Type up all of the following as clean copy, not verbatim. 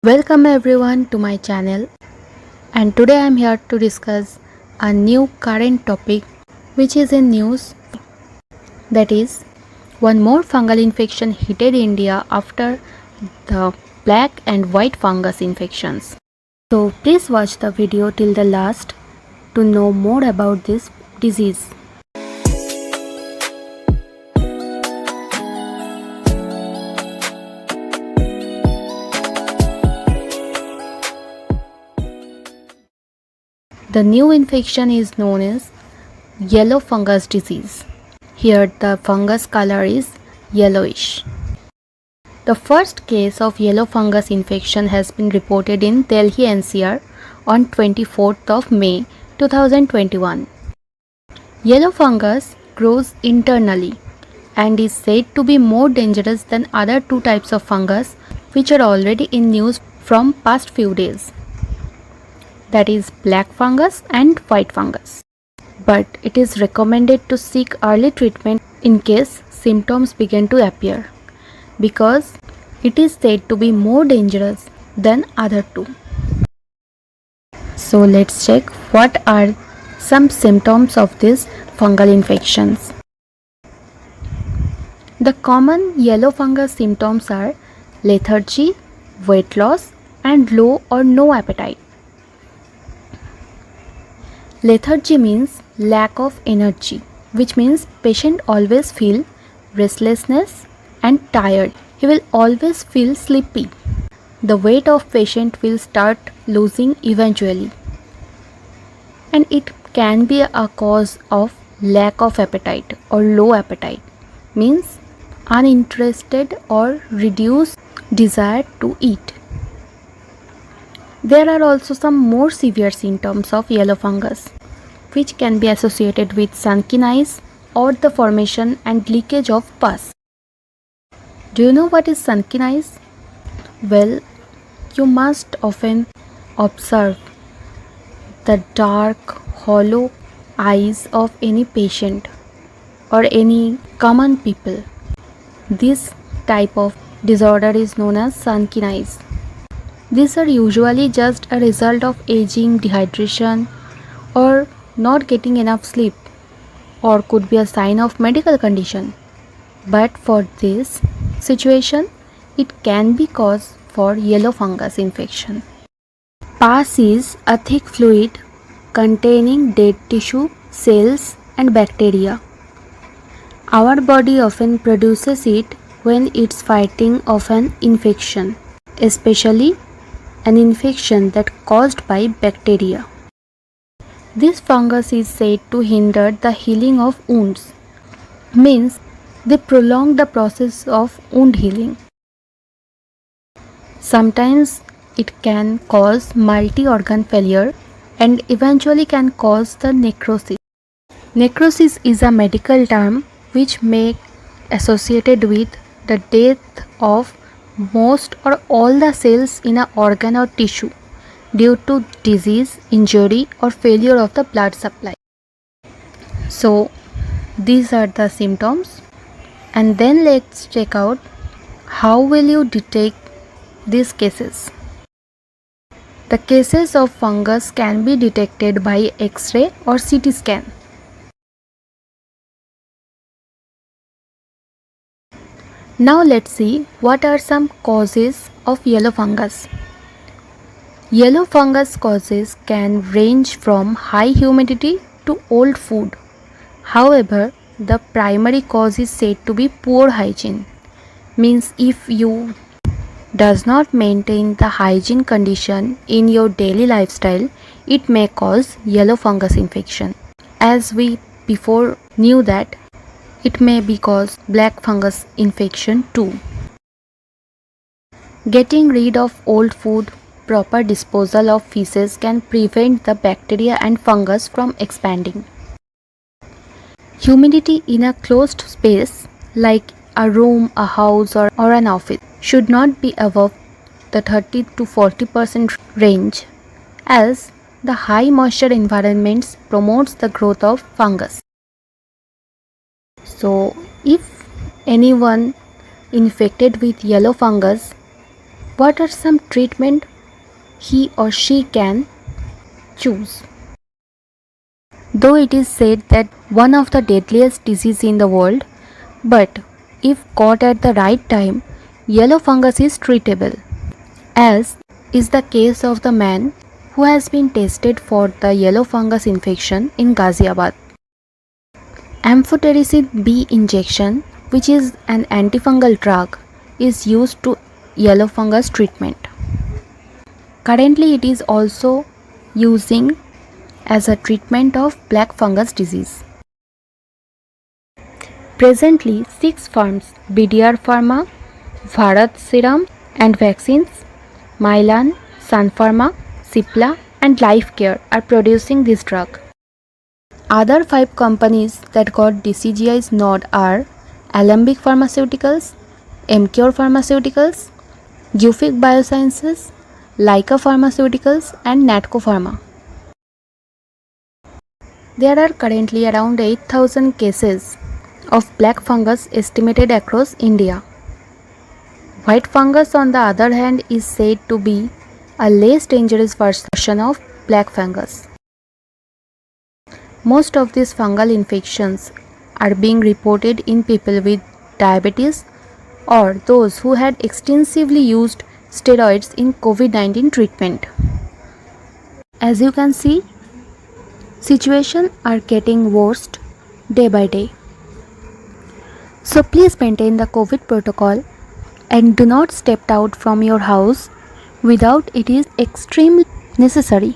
Welcome everyone to my channel, and today I am here to discuss a new current topic which is in news, that is one more fungal infection hit India after the black and white fungus infections. So please watch the video till the last to know more about this disease. The new infection is known as yellow fungus disease. Here the fungus color is yellowish. The first case of yellow fungus infection has been reported in Delhi NCR on 24th of May 2021. Yellow fungus grows internally and is said to be more dangerous than other two types of fungus which are already in news from past few days. That is black fungus and white fungus. But it is recommended to seek early treatment in case symptoms begin to appear, because it is said to be more dangerous than other two. So let's check what are some symptoms of these fungal infections. The common yellow fungus symptoms are lethargy, weight loss, and low or no appetite. Lethargy means lack of energy, which means patient always feel restlessness and tired. He will always feel sleepy. The weight of patient will start losing eventually. And it can be a cause of lack of appetite or low appetite, means uninterested or reduced desire to eat. There are also some more severe symptoms of yellow fungus, which can be associated with sunken eyes or the formation and leakage of pus. Do you know what is sunken eyes? Well, you must often observe the dark, hollow eyes of any patient or any common people. This type of disorder is known as sunken eyes. These are usually just a result of aging, dehydration, or not getting enough sleep, or could be a sign of medical condition. But for this situation, it can be cause for yellow fungus infection. Pus is a thick fluid containing dead tissue, cells, and bacteria. Our body often produces it when it's fighting off an infection, especially an infection that caused by bacteria. This fungus is said to hinder the healing of wounds, means they prolong the process of wound healing. Sometimes it can cause multi-organ failure and eventually can cause the necrosis. Necrosis is a medical term which may associated with the death of most or all the cells in an organ or tissue due to disease, injury, or failure of the blood supply. So these are the symptoms, and then let's check out how will you detect these cases. The cases of fungus can be detected by X-ray or CT scan. Now let's see what are some causes of yellow fungus. Yellow fungus causes can range from high humidity to old food. However, the primary cause is said to be poor hygiene. Means if you does not maintain the hygiene condition in your daily lifestyle, it may cause yellow fungus infection. As we before knew that it may be cause black fungus infection too. Getting rid of old food, proper disposal of feces can prevent the bacteria and fungus from expanding. Humidity in a closed space like a room, a house, or an office should not be above the 30 to 40% range, as the high moisture environments promotes the growth of fungus. So if anyone infected with yellow fungus What are some treatment he or she can choose? Though it is said that one of the deadliest diseases in the world, but if caught at the right time, yellow fungus is treatable, as is the case of the man who has been tested for the yellow fungus infection in Ghaziabad. Amphotericin B injection, which is an antifungal drug, is used to yellow fungus treatment. Currently, it is also using as a treatment of black fungus disease. Presently, 6 firms BDR Pharma, Bharat Serum and Vaccines, Mylan, Sun Pharma, Cipla and Lifecare are producing this drug. Other 5 companies that got DCGI's nod are Alembic Pharmaceuticals, Emcure Pharmaceuticals, Gufic Biosciences, Leica Pharmaceuticals and Natco Pharma. There are currently around 8,000 cases of black fungus estimated across India. White fungus, on the other hand, is said to be a less dangerous version of black fungus. Most of these fungal infections are being reported in people with diabetes or those who had extensively used steroids in COVID-19 treatment. As you can see, situations are getting worse day by day. So please maintain the COVID protocol and do not step out from your house without it is extremely necessary.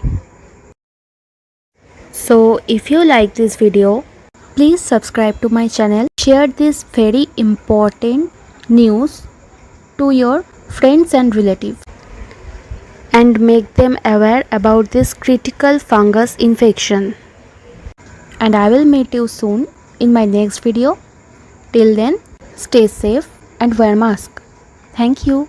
So if you like this video, please subscribe to my channel, share this very important news to your friends and relatives and make them aware about this critical fungus infection. And I will meet you soon in my next video. Till then, stay safe and wear mask. Thank you.